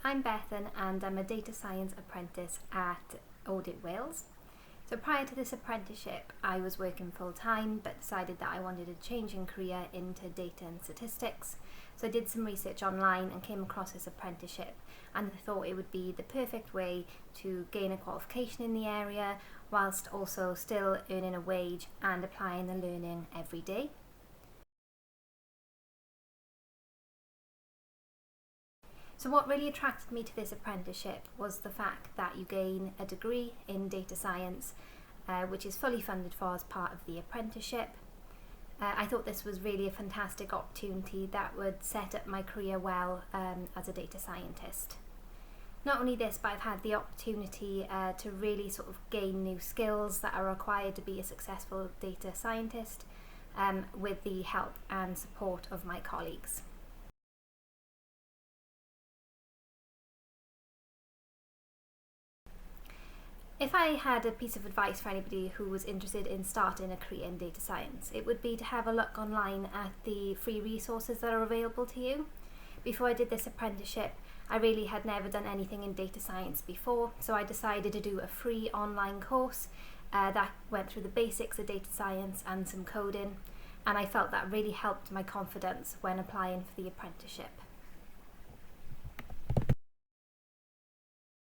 I'm Bethan and I'm a data science apprentice at Audit Wales. So prior to this apprenticeship I was working full-time but decided that I wanted a change in career into data and statistics. So I did some research online and came across this apprenticeship, and I thought it would be the perfect way to gain a qualification in the area whilst also still earning a wage and applying the learning every day. So what really attracted me to this apprenticeship was the fact that you gain a degree in data science, which is fully funded for as part of the apprenticeship. I thought this was really a fantastic opportunity that would set up my career well as a data scientist. Not only this, but I've had the opportunity to really sort of gain new skills that are required to be a successful data scientist with the help and support of my colleagues. If I had a piece of advice for anybody who was interested in starting a career in data science, it would be to have a look online at the free resources that are available to you. Before I did this apprenticeship, I really had never done anything in data science before, so I decided to do a free online course that went through the basics of data science and some coding, and I felt that really helped my confidence when applying for the apprenticeship.